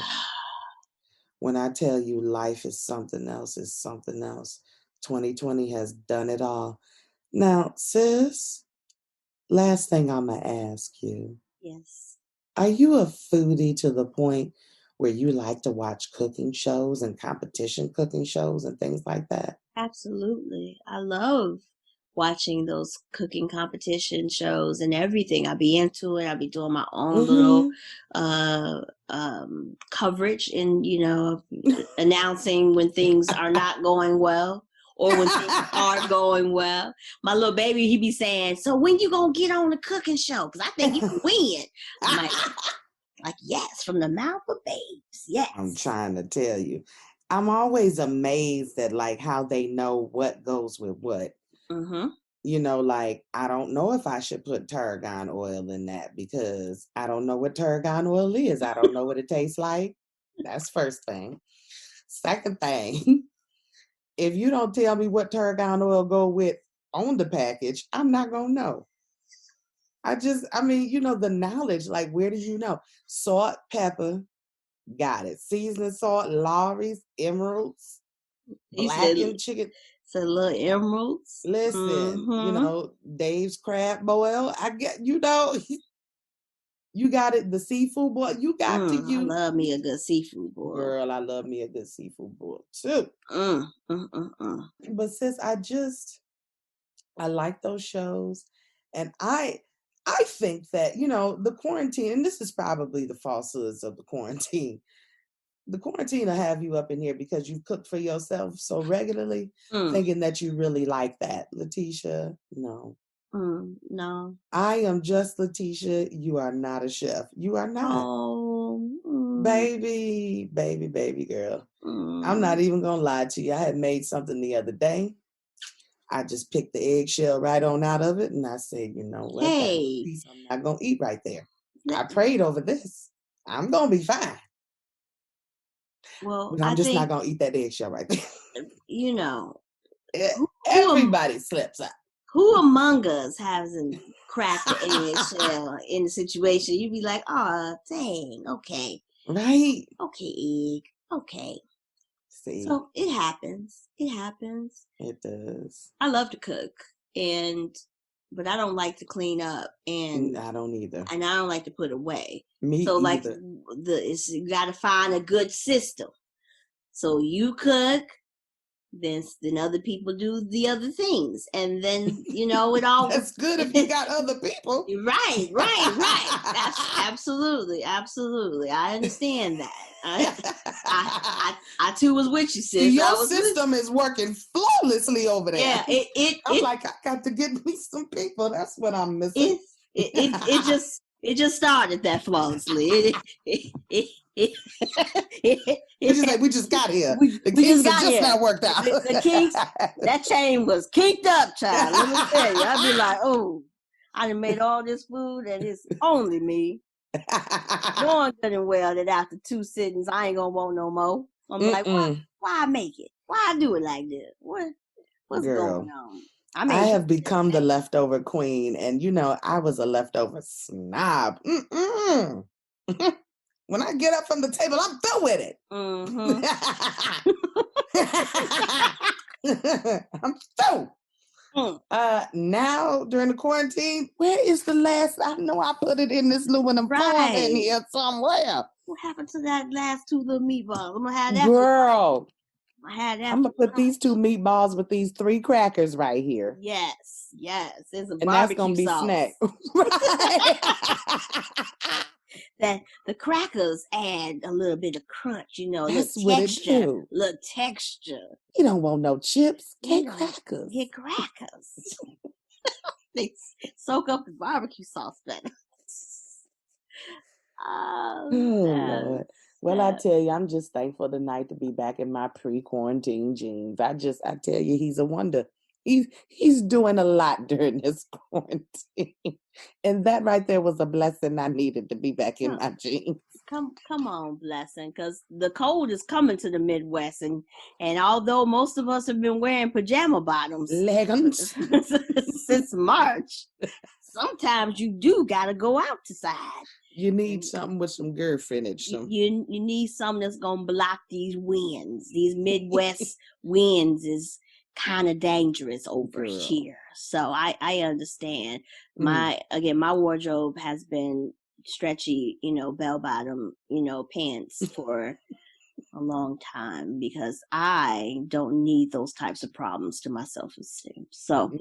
When I tell you life is something else, it's something else. 2020 has done it all. Now, sis, last thing I'm going to ask you. Yes. Are you a foodie to the point where you like to watch cooking shows and competition cooking shows and things like that? Absolutely. I love watching those cooking competition shows and everything. I'll be into it. I'll be doing my own little coverage and, announcing when things are not going well or when things are going well. My little baby, he be saying, so when you gonna get on the cooking show? Because I think you can win. I'm like, yes, from the mouth of babes. Yes. I'm trying to tell you. I'm always amazed at how they know what goes with what. I don't know if I should put tarragon oil in that because I don't know what tarragon oil is. I don't know what it tastes like. That's first thing. Second thing, if you don't tell me what tarragon oil go with on the package, I'm not going to know. The knowledge, where do you know? Salt, pepper, got it. Seasoning salt, Lawry's, Emeralds, blackened chicken. So little emeralds. Listen, Dave's crab boil. I get, you got it. The seafood boil. You got to use. I love me a good seafood boil. Girl, I love me a good seafood boil too. But sis, I like those shows, and I think that the quarantine, and this is probably the falsehoods of the quarantine. The quarantine will have you up in here because you've cooked for yourself so regularly, thinking that you really like that. Letitia, no. No. I am just Letitia. You are not a chef. You are not. Oh. Baby girl. I'm not even going to lie to you. I had made something the other day. I just picked the eggshell right on out of it, and I said, you know what? Hey. I'm not going to eat right there. I prayed over this. I'm going to be fine. Well, But I'm I just not think, gonna eat that eggshell right there. you know, Everybody slips up. who among us hasn't cracked the eggshell in a situation? You'd be like, oh, dang, okay, Right? egg, okay. See, So it happens. It happens. it does. I love to cook, but I don't like to clean up, and I don't either. I don't like to put away. Me So like either. you got to find a good system. So you cook, then other people do the other things, and then it all. That's good if you got other people. Right. That's absolutely. I understand that. I too was with you, sis. Your system is working flawlessly over there. Yeah, I'm like, I got to get me some people. That's what I'm missing. It just started that flawlessly. It's just like we just got here. The we kinks just got just here. not worked out. The kinks, that chain was kinked up, child. Let me tell you, I'd be like, oh, I done made all this food and it's only me. Knowing good and well that after 2 sittings, I ain't gonna want no more. I'm like, why I make it? Why I do it like this? What's going on? I have become the leftover queen, and I was a leftover snob. When I get up from the table, I'm through with it. Mm-hmm. I'm through. Now during the quarantine, where is the last? I know I put it in this aluminum foil in here somewhere. What happened to that last 2 little meatballs? I'm gonna have that. Girl, I'm gonna put these 2 meatballs with these 3 crackers right here. Yes. It's a and barbecue that's gonna be sauce. Snack. Right. That the crackers add a little bit of crunch, That's little what texture, it do. little texture. You don't want no chips. Get crackers. Get crackers. They soak up the barbecue sauce better. Oh, Lord. Well, I tell you, I'm just thankful tonight to be back in my pre-quarantine jeans. I tell you, he's a wonder. He's doing a lot during this quarantine. And that right there was a blessing I needed to be back in my jeans. Come on, blessing, because the cold is coming to the Midwest, and although most of us have been wearing pajama bottoms leggings since March, sometimes you do gotta go outside. You need something with some girlfriendage. You need something that's gonna block these winds. These Midwest winds is kind of dangerous over here. So I understand. My wardrobe has been stretchy, bell bottom, pants for a long time because I don't need those types of problems to my self-esteem. So,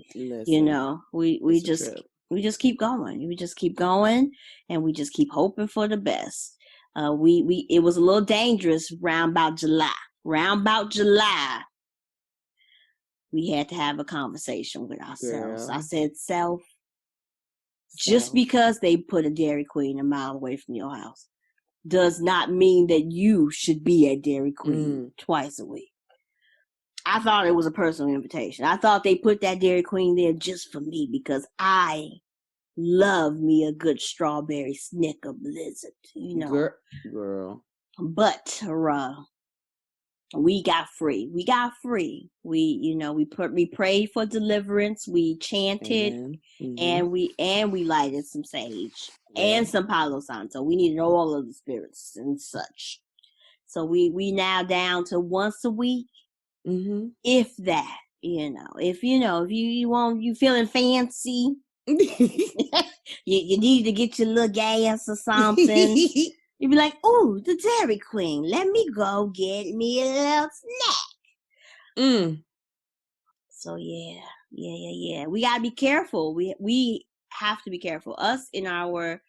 we just keep going. We just keep going, and we just keep hoping for the best. It was a little dangerous round about July. We had to have a conversation with ourselves. I said, self, just because they put a Dairy Queen a mile away from your house does not mean that you should be at Dairy Queen twice a week. I thought it was a personal invitation. I thought they put that Dairy Queen there just for me because I love me a good strawberry Snicker Blizzard, Girl. But we got free. We prayed for deliverance. We chanted, and we lighted some sage and some Palo Santo. We needed all of the spirits and such. So we now down to once a week, if that. If you feeling fancy, you need to get your little gas or something. You'd be like, "Ooh, the Dairy Queen. Let me go get me a little snack." So yeah. We gotta be careful. We have to be careful. Us in our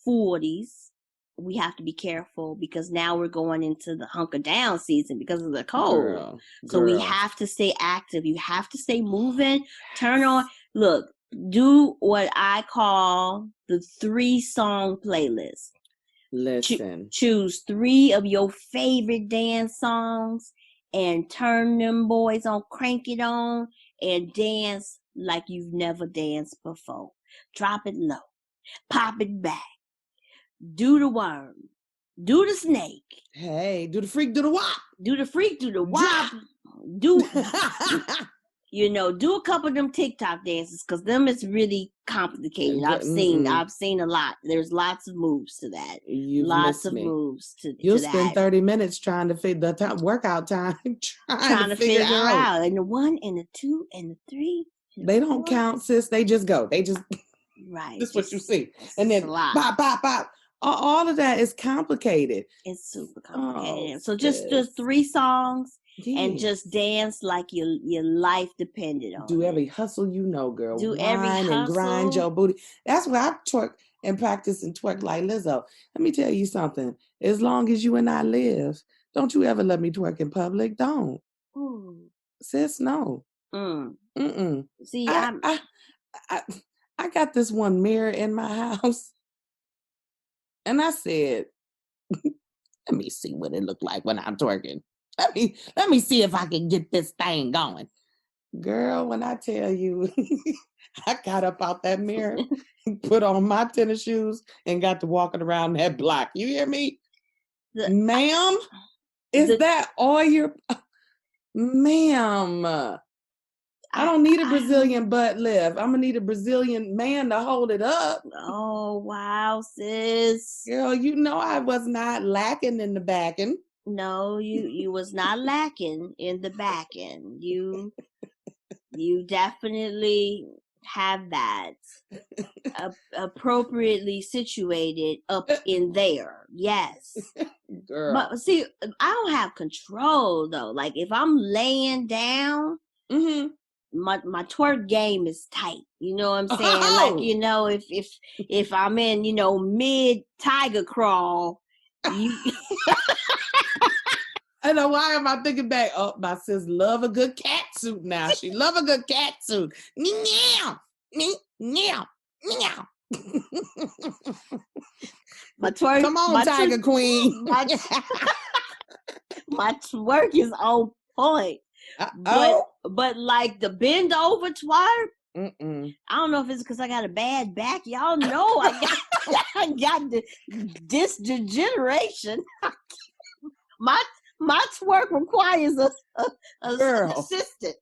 40s, we have to be careful because now we're going into the hunker down season because of the cold. So we have to stay active. You have to stay moving. Turn on. Look, do what I call the 3-song playlist. Listen. Choose 3 of your favorite dance songs and turn them boys on, crank it on, and dance like you've never danced before. Drop it low. Pop it back. Do the worm. Do the snake. Hey, do the freak, do the wop. Do the freak, do the wop. Do do a couple of them TikTok dances because them is really complicated. I've seen a lot. There's lots of moves to that. Lots of moves to You'll that. spend 30 minutes trying to figure the time, workout time, trying to figure out. And the 1 and the 2 and the 3. They don't count, sis. They just go. They just right. This is what you see. And then pop, pop, pop. All of that is complicated. It's super complicated. So just 3 songs. Yes. And just dance like your life depended on it. Do every hustle girl. Do every hustle. And grind your booty. That's why I twerk and practice and twerk like Lizzo. Let me tell you something. As long as you and I live, don't you ever let me twerk in public. Don't. Ooh. Sis, no. See, I got this one mirror in my house. And I said, let me see what it looked like when I'm twerking. Let me see if I can get this thing going. Girl, when I tell you, I got up out that mirror, put on my tennis shoes, and got to walking around that block. You hear me? Ma'am? Is that all your... Ma'am, I don't need a Brazilian butt lift. I'm going to need a Brazilian man to hold it up. Oh, wow, sis. Girl, I was not lacking in the backing. No, you was not lacking in the back end. You definitely have that appropriately situated up in there. Yes. Girl. But see, I don't have control though. Like if I'm laying down, my twerk game is tight. You know what I'm saying? Oh. Like, if I'm in, mid tiger crawl, you I know, why am I thinking back? Oh, my sis love a good cat suit now. She love a good cat suit. Meow, meow, meow. My twerk. Come on, Tiger Queen. My twerk is on point. But like the bend over twerk, I don't know if it's because I got a bad back. Y'all know I got this degeneration. My twerk requires a assistant.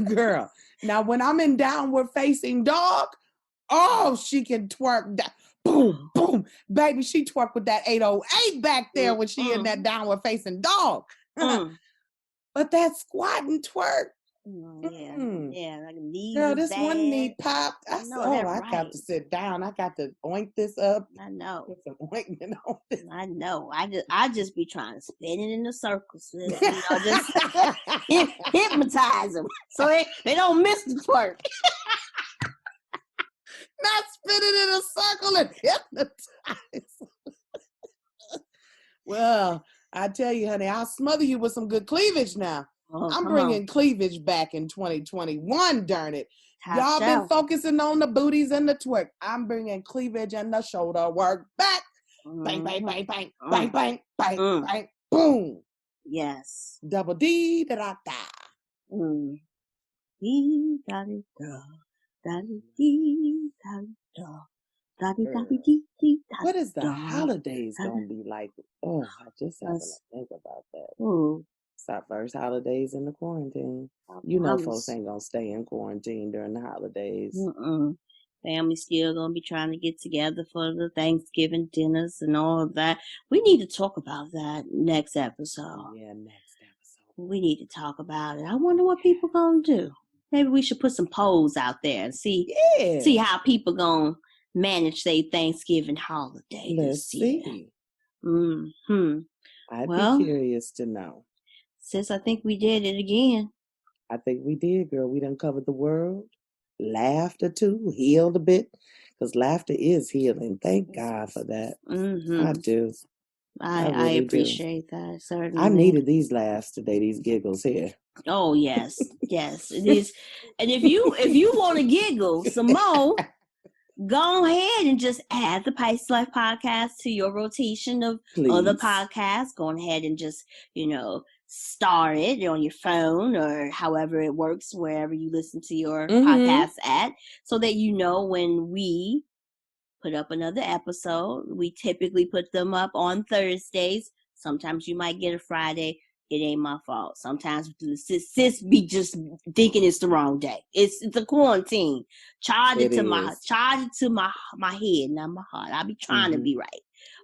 Girl. Now, when I'm in downward facing dog, she can twerk. Boom, boom. Baby, she twerk with that 808 back there when she in that downward facing dog. But that squat and twerk. Yeah, like knees. Girl, this bad. one knee popped. I got to sit down. I got to oink this up. I know. Put some ointment on this. I know. I just be trying to spin it in the circles. Just hypnotize them so they don't miss the twerk. Not spin it in a circle and hypnotize. Well, I tell you, honey, I'll smother you with some good cleavage now. I'm bringing cleavage back in 2021, darn it. Y'all been focusing on the booties and the twerk. I'm bringing cleavage and the shoulder work back. Bang, bang, bang, bang, bang, bang, bang, bang, boom. Yes. Double D, da, da, da. Dee, da, da, da, da, dee, da, da. What is the holidays gonna be like? Oh, I just have to think about that. It's our first holidays in the quarantine. Folks ain't gonna stay in quarantine during the holidays. Family still gonna be trying to get together for the Thanksgiving dinners and all of that. We need to talk about that next episode. Yeah, next episode. We need to talk about it. I wonder what people gonna do. Maybe we should put some polls out there and see how people gonna manage their Thanksgiving holiday. Let's see. I'd be curious to know. Sis, I think we did it again. I think we did, girl. We done covered the world. Laughter too, healed a bit. Because laughter is healing. Thank God for that. I do. I really appreciate that, certainly. I needed these laughs today, these giggles here. Oh, yes. Yes, it is. And if you want to giggle some more, go ahead and just add the Pisces Life Podcast to your rotation of other podcasts. Go ahead and just, start it on your phone or however it works, wherever you listen to your podcasts at, so that when we put up another episode. We typically put them up on Thursdays. Sometimes you might get a Friday. It ain't my fault. Sometimes sis be just thinking it's the wrong day. It's a quarantine. Charge it to my head, not my heart. I be trying to be right.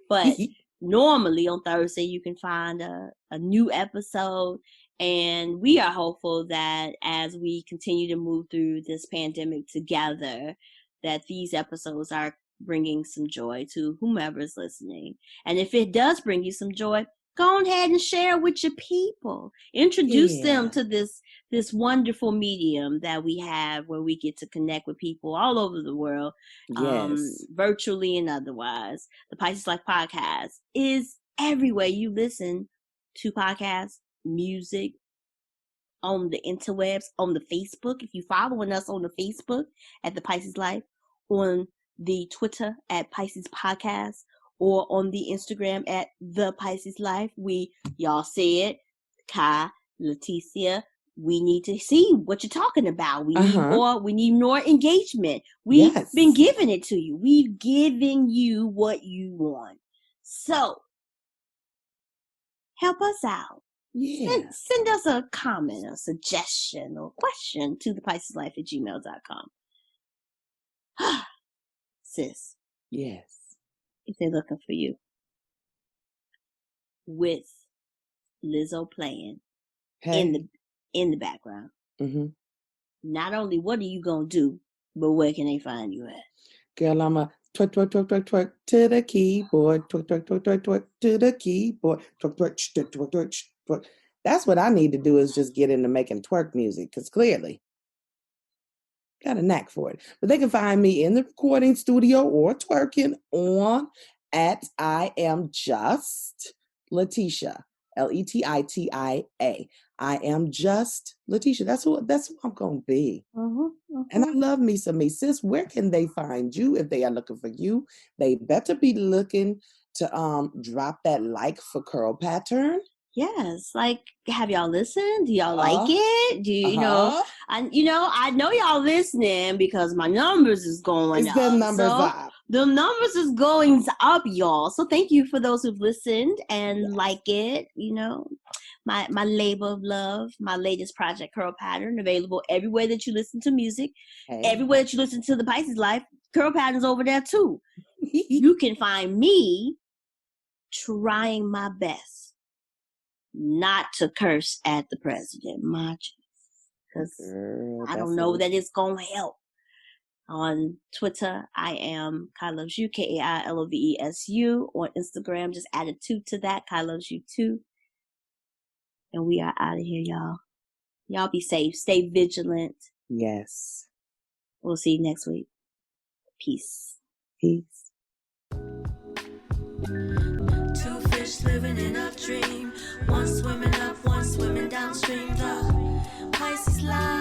But normally on Thursday you can find a new episode. And we are hopeful that as we continue to move through this pandemic together, that these episodes are bringing some joy to whomever's listening. And if it does bring you some joy, go ahead and share with your people. Introduce them to this wonderful medium that we have where we get to connect with people all over the world, virtually and otherwise. The Pisces Life Podcast is everywhere you listen to podcasts, music, on the interwebs, on the Facebook. If you're following us on the Facebook at the Pisces Life, on the Twitter at Pisces Podcast, or on the Instagram at the Pisces Life, y'all said, Kai, Letitia, we need to see what you're talking about. We need more engagement. We've been giving it to you. We've given you what you want. So help us out. Yeah. Send us a comment, a suggestion, or question to thepisceslife@gmail.com. Sis. Yes. If they're looking for you, with Lizzo playing in the background. Mm-hmm. Not only what are you gonna do, but where can they find you at? Girl, I'm a twerk, twerk, twerk, twerk, twerk to the keyboard. Twerk, twerk, twerk, twerk, twerk to the keyboard. Twerk, twerk, twerk, twerk, twerk, twerk. That's what I need to do, is just get into making twerk music, because clearly got a knack for it. But they can find me in the recording studio or twerking on at I am just Letitia, Letitia. I am just Letitia. That's who I'm gonna be. And I love me some me. Sis, where can they find you if they are looking for you? They better be looking to drop that like for curl pattern. Yes, like, have y'all listened? Do y'all like it? Do you know? I know y'all listening because my numbers is going up. The numbers up. The numbers is going up, y'all. So thank you for those who've listened and like it. You know, my labor of love, my latest project, Curl Pattern, available everywhere that you listen to music, everywhere that you listen to the Pisces Life. Curl Pattern's over there too. You can find me trying my best not to curse at the president, because I don't know that it's gonna help. On Twitter, I am Kai Loves You, KAILOVESU. On Instagram, just added 2 to that, Kai Loves You 2. And we are out of here, y'all. Y'all be safe, stay vigilant. Yes. We'll see you next week. Peace. Peace. Two fish living in a dream. One swimming up, one swimming downstream. The Pisces Life.